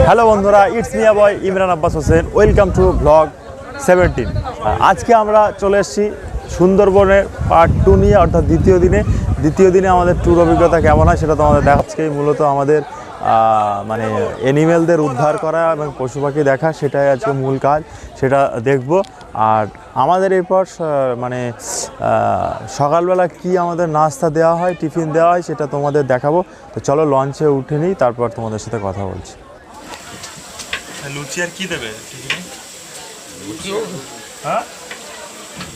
Hello বন্ধুরা, it's me boy Imran Abbas Hossain. Welcome to blog 17। আজকে আমরা চলে এসেছি সুন্দরবনের পার্ট 2 নিয়ে, অর্থাৎ দ্বিতীয় দিনে আমাদের ট্যুর অভিজ্ঞতা কেমন হয় সেটা তোমাদের দেখাচ্ছি। মূলত আমাদের মানে অ্যানিমেলদের উদ্ধার করা এবং পশু পাখি দেখা, সেটাই আজকে মূল কাজ, সেটা দেখব। আর আমাদের এরপর মানে সকালবেলা কি আমাদের নাস্তা দেওয়া হয়, টিফিন দেওয়া হয়, সেটা তোমাদের দেখাবো। তো চলো লঞ্চে উঠে নিই, তারপর তোমাদের সাথে কথা বলছি। লুচি আর কি দেবে টিফিনে? হ্যাঁ,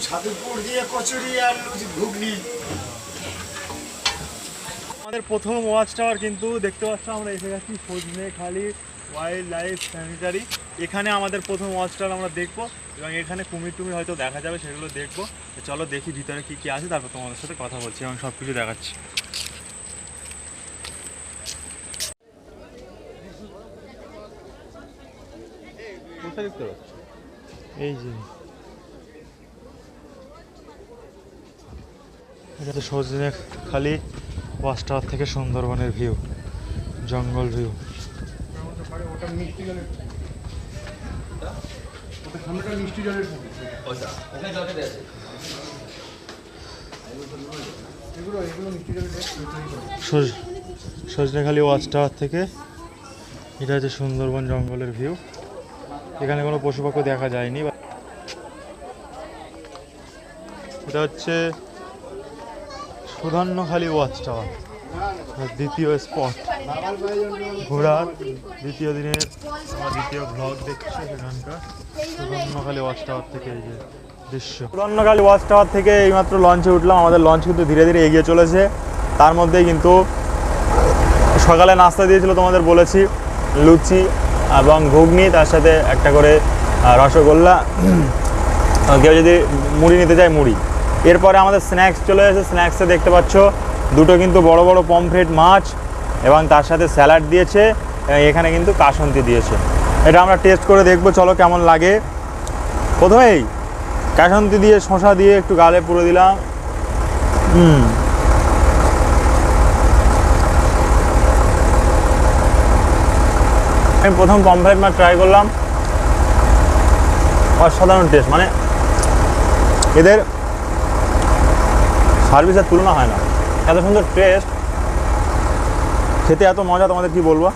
ছাতুপুর দিয়ে কচুরি আর লুচি ঘুগনি। আমাদের প্রথম ওয়াচ টাওয়ার কিন্তু দেখতে পাচ্ছ, আমরা এসে গেছি সজনেখালি ওয়াইল্ড লাইফ স্যানিটারি। এখানে আমাদের প্রথম ওয়াচ টাওয়ার আমরা দেখবো, এবং এখানে কুমির টুমির হয়তো দেখা যাবে, সেগুলো দেখবো। চলো দেখি ভিতরে কি কি আছে, তারপর তোমাদের সাথে কথা বলছি এবং সব কিছু দেখাচ্ছি। এই যে এটা তো সজনেখালি ওয়াচ টাওয়ার থেকে সুন্দরবনের ভিউ, জঙ্গল ভিউ। সজনেখালি ওয়াচ টাওয়ার থেকে এটা হচ্ছে সুন্দরবন জঙ্গলের ভিউ। এখানে কোনো পশু পাখি দেখা যায়নি। এটা হচ্ছে সুধান্যখালি ওয়াচ টাওয়ার, দ্বিতীয় স্পট ঘোরার। দ্বিতীয় দিনের আমার দ্বিতীয় ব্লগ দেখছি সেখানকার সুধান্যখালি ওয়াচ টাওয়ার থেকে এই যে দৃশ্য। সুধান্যখালি ওয়াচ টাওয়ার থেকে এইমাত্র লঞ্চে উঠলাম। আমাদের লঞ্চ কিন্তু ধীরে ধীরে এগিয়ে চলেছে। তার মধ্যেই কিন্তু সকালে নাস্তা দিয়েছিল, তোমাদের বলেছি, লুচি এবং ঘুগনি, তার সাথে একটা করে রসগোল্লা, কেউ যদি মুড়ি নিতে চায় মুড়ি। এরপরে আমাদের স্ন্যাক্স চলে এসেছে। স্ন্যাক্সে দেখতে পাচ্ছ দুটো কিন্তু বড় বড় পমফ্রেট মাছ, এবং তার সাথে স্যালাড দিয়েছে, এখানে কিন্তু কাসন্তি দিয়েছে। এটা আমরা টেস্ট করে দেখবো, চলো কেমন লাগে। প্রথমেই কাসন্তি দিয়ে শসা দিয়ে একটু গালে পুরো দিলাম। আমি প্রথম পমফ্রেট মাছ ট্রাই করলাম, অসাধারণ টেস্ট। মানে এদের সার্ভিসের তুলনা হয় না, এত সুন্দর টেস্ট, খেতে এত মজা, তোমাদের কি বলবো।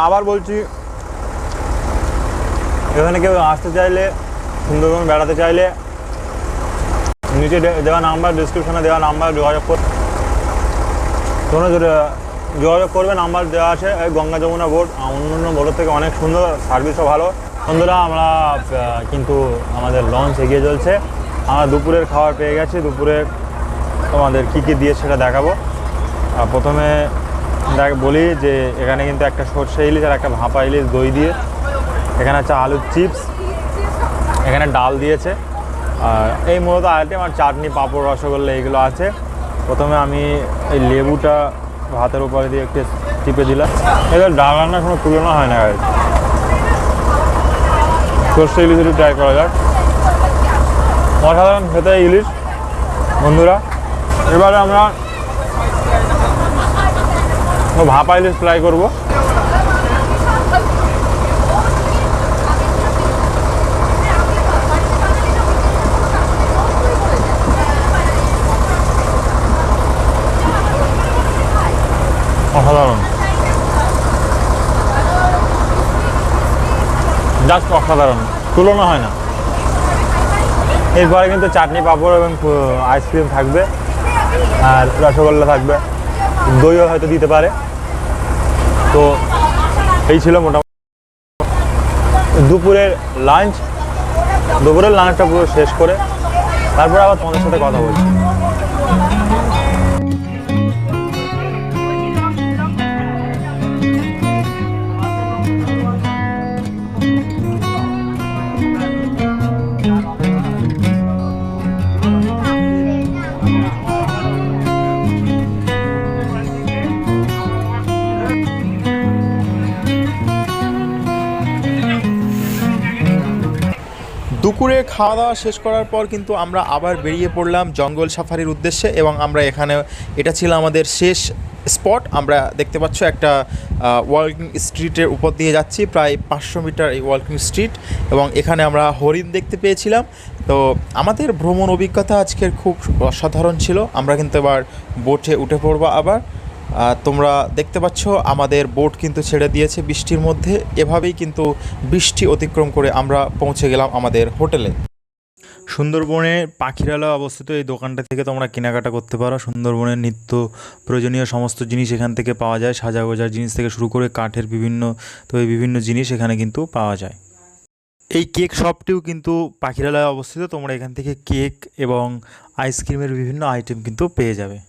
আবার বলছি, এখানে কেউ আসতে চাইলে, সুন্দরবন বেড়াতে চাইলে, নিচে দেওয়া নাম্বার, ডিসক্রিপশনে দেওয়া নাম্বার যোগাযোগ করবে। নাম্বার দেওয়া আছে। গঙ্গা যমুনা বোট অন্যান্য বোটের থেকে অনেক সুন্দর, সার্ভিসও ভালো। বন্ধুরা, আমরা কিন্তু আমাদের লঞ্চ এগিয়ে চলছে। আমরা দুপুরের খাবার পেয়ে গেছি। দুপুরে তোমাদের কী কী দিয়ে সেটা দেখাবো। প্রথমে বলি যে এখানে কিন্তু একটা সর্ষে ইলিশ আর একটা ভাপা ইলিশ দই দিয়ে, এখানে আছে আলুর চিপস, এখানে ডাল দিয়েছে, আর এই মূলত আইটেম, আর চাটনি, পাঁপড়, রসগোল্লা এইগুলো আছে। প্রথমে আমি এই লেবুটা ভাতের উপরে দিয়ে একটু টিপে দিলাম। এদের ডাল রান্নার কোনো তুলনা হয় না। সর্ষে ইলিশ একটু ট্রাই করা যাক। অসাধারণ খেতে ইলিশ বন্ধুরা। এবারে আমরা ভাপা ইলিশ ট্রাই করবো। অসাধারণ, জাস্ট অসাধারণ, তুলনা হয় না। এরপরে কিন্তু চাটনি, পাঁপড় এবং আইসক্রিম থাকবে, আর রসগোল্লা থাকবে, দইও হয়তো দিতে পারে। তো এই ছিল মোটামুটি দুপুরের লাঞ্চ। দুপুরের লাঞ্চটা পুরো শেষ করে তারপরে আবার তোমাদের সাথে কথা বলছি। দুপুরে খাওয়া দাওয়া শেষ করার পর কিন্তু আমরা আবার বেরিয়ে পড়লাম জঙ্গল সাফারির উদ্দেশ্যে, এবং আমরা এখানে এটা ছিল আমাদের শেষ স্পট। আমরা দেখতে পাচ্ছ একটা ওয়াকিং স্ট্রিটের উপর দিয়ে যাচ্ছি, প্রায় 500 মিটার এই ওয়াকিং স্ট্রিট, এবং এখানে আমরা হরিণ দেখতে পেয়েছিলাম। তো আমাদের ভ্রমণ অভিজ্ঞতা আজকের খুব অসাধারণ ছিল। আমরা কিন্তু এবার বোটে উঠে পড়বো আবার। তোমরা দেখতে পাচ্ছ আমাদের বোট কিন্তু ছেড়ে দিয়েছে বৃষ্টির মধ্যে। এভাবেই কিন্তু বৃষ্টি অতিক্রম করে আমরা পৌঁছে গেলাম আমাদের হোটেলে। সুন্দরবনে পাখিরালয় অবস্থিত এই দোকানটা থেকে তোমরা কেনাকাটা করতে পারো। সুন্দরবনের নিত্য প্রয়োজনীয় সমস্ত জিনিস এখান থেকে পাওয়া যায়, সাজা গোজার জিনিস থেকে শুরু করে কাঠের বিভিন্ন জিনিস এখানে কিন্তু পাওয়া যায়। এই কেক শপটিও কিন্তু পাখিরালয়ে অবস্থিত। তোমরা এখান থেকে কেক এবং আইসক্রিমের বিভিন্ন আইটেম কিন্তু পেয়ে যাবে।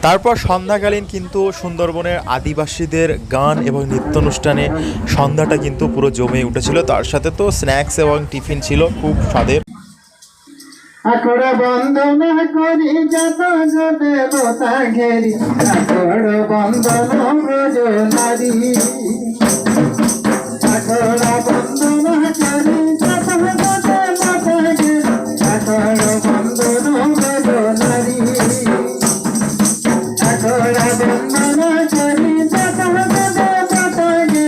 তারপর সন্ধ্যাকালীন কিন্তু সুন্দরবনের আদিবাসীদের গান এবং নৃত্যানুষ্ঠানে সন্ধ্যাটা কিন্তু পুরো জমে উঠেছিল। তার সাথে তো স্ন্যাক্স এবং টিফিন ছিল খুব স্বাদের। আকড় বন্দনা করি যত দেবতা ঘেরি, আকড় বন্দন ব্রজ নারী, আকড় বন্দনা করি যত দেবতা ঘেরি, আকড় বন্দন ব্রজ নারী, আকড় বন্দনা করি যত দেবতা ঘেরি,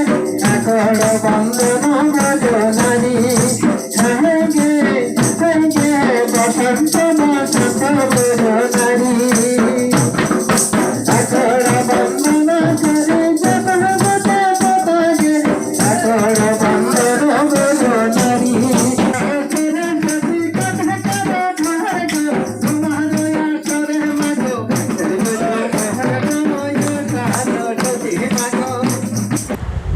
আকড় বন্দন ব্রজ নারী।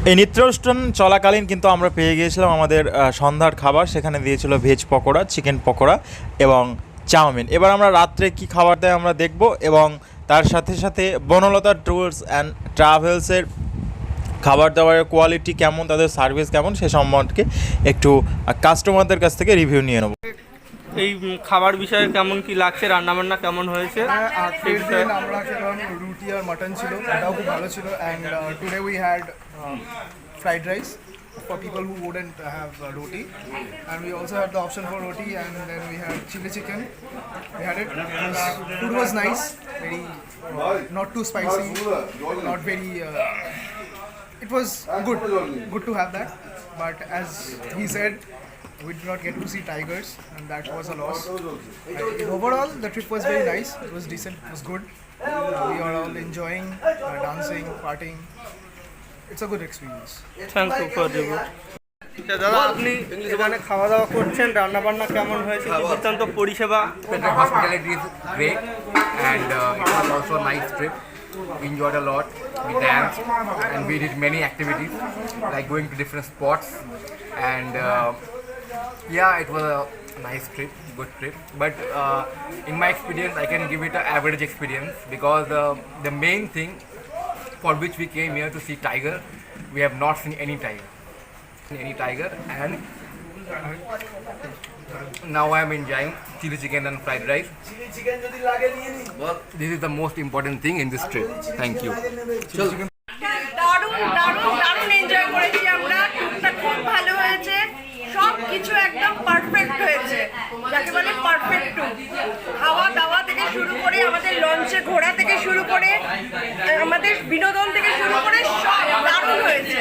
এই নৃত্যানুষ্ঠান চলাকালীন কিন্তু আমরা পেয়ে গিয়েছিলাম আমাদের সন্ধ্যার খাবার। সেখানে দিয়েছিল ভেজ পকোড়া, চিকেন পকোড়া এবং চাউমিন। এবার আমরা রাত্রে কি খাবার দেয় আমরা দেখব, এবং তার সাথে সাথে বনলতা ট্যুরস অ্যান্ড ট্রাভেলসের খাবার দাবারের কোয়ালিটি কেমন, তাদের সার্ভিস কেমন, সে সম্বন্ধে একটু কাস্টমারদের কাছ থেকে রিভিউ নিয়ে নেব। এই খাবার বিষয়ে কেমন কি লাগছে, রান্নাবান্না কেমন হয়েছে? আজকের দিন আমরা খেলাম রুটি আর মাটন ছিল, এটাও খুব ভালো ছিল। And today we had fried rice for people who wouldn't have roti, and we also had the option for roti, and then we had chili chicken. We had it. Food was nice, very not too spicy, not very. It was good to have that. But as he said, we did not get to see tigers, and that was a loss. Overall, the trip was very nice. It was decent. It was good. We were all enjoying, dancing, partying. It's a good experience. Thank you for the good. দাদা, আপনি এখানে খাওয়া দাওয়া করছেন, রান্না বান্না কেমন হয়েছে, কি বৃত্তান্ত পরিষেবা? The hospitality is great, and it was also a nice trip. We enjoyed a lot. We danced and we did many activities like going to different spots, and yeah, it was a nice trip, good trip. But in my experience, I can give it an average experience, because the main thing for which we came here to see tiger, we have not seen any tiger, and now I am enjoying chili chicken and fried rice. This is the most important thing in this trip. Thank you. দারুণ enjoy করেছি আমরা। ট্যুরটা খুব ভালো হয়েছে, সব কিছু একদম পারফেক্ট হয়েছে, যাকে বলে পারফেক্ট ট্যুর। খাওয়া দাওয়া থেকে শুরু করে, আমাদের লঞ্চে ঘোরা থেকে শুরু করে, আমাদের বিনোদন থেকে শুরু করে সব দারুণ হয়েছে।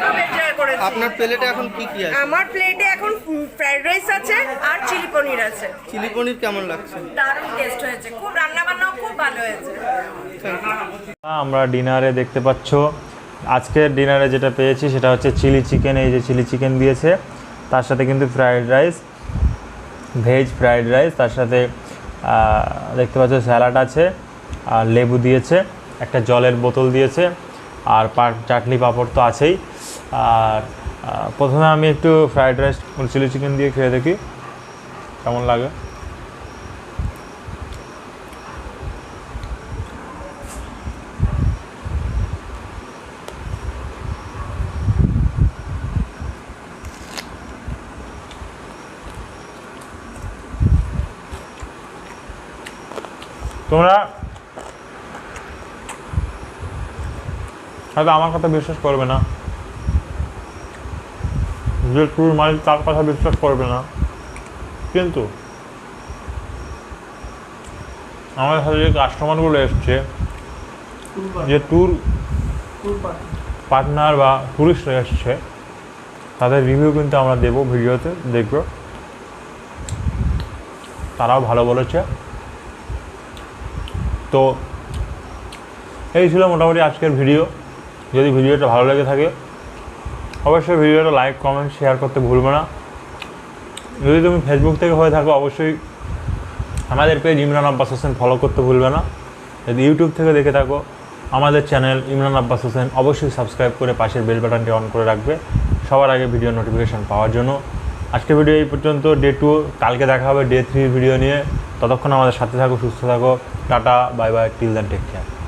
খুব এনজয় করেছি। আপনার প্লেটে এখন কি কি আছে? আমার প্লেটে এখন ফ্রাইড রাইস আছে আর চিলি পনির আছে। চিলি পনির কেমন লাগছে? দারুণ টেস্ট হয়েছে, খুব রান্না বান্নাও খুব ভালো হয়েছে। আমরা ডিনারে দেখতে পাচ্ছ, আজকের ডিনারে যেটা পেয়েছি সেটা হচ্ছে চিলি চিকেন। এই যে চিলি চিকেন দিয়েছে, তার সাথে কিন্তু fried rice, veg fried rice, তার সাথে দেখতে পাচ্ছ স্যালাড আছে, আর লেবু দিয়েছে, একটা জলের বোতল দিয়েছে, আর চাটনি পাঁপড় তো আছেই। আর প্রথমে আমি একটু ফ্রাইড রাইস চিলি চিকেন দিয়ে খেয়ে দেখি কেমন লাগে। তোমরা হয়তো আমার কথা বিশ্বাস করবে না, যে ট্যুর মালিক তার কথা বিশ্বাস করবে না, কিন্তু আমাদের সাথে যে কাস্টমারগুলো এসছে যে ট্যুর পার্টনার বা ট্যুরিস্টরা এসছে তাদের রিভিউ কিন্তু আমরা দেবো, ভিডিওতে দেখব, তারাও ভালো বলেছে। তো এই ছিল মোটামুটি আজকের ভিডিও। যদি ভিডিওটা ভালো লেগে থাকে অবশ্যই ভিডিওটা লাইক, কমেন্ট, শেয়ার করতে ভুলবে না। যদি তুমি ফেসবুক থেকে হয়ে থাকো অবশ্যই আমাদের পেজ ইমরান আব্বাস হোসেন ফলো করতে ভুলবে না। যদি ইউটিউব থেকে দেখে থাকো আমাদের চ্যানেল ইমরান আব্বাস হোসেন অবশ্যই সাবস্ক্রাইব করে পাশের বেল বাটনটি অন করে রাখবে সবার আগে ভিডিও নোটিফিকেশান পাওয়ার জন্য। আজকে ভিডিও এই পর্যন্ত। ডে 2 কালকে দেখা হবে ডে 3 ভিডিও নিয়ে। ততক্ষণ আমাদের সাথে থাকো, সুস্থ থাকো, tata, bye bye, till then, take care.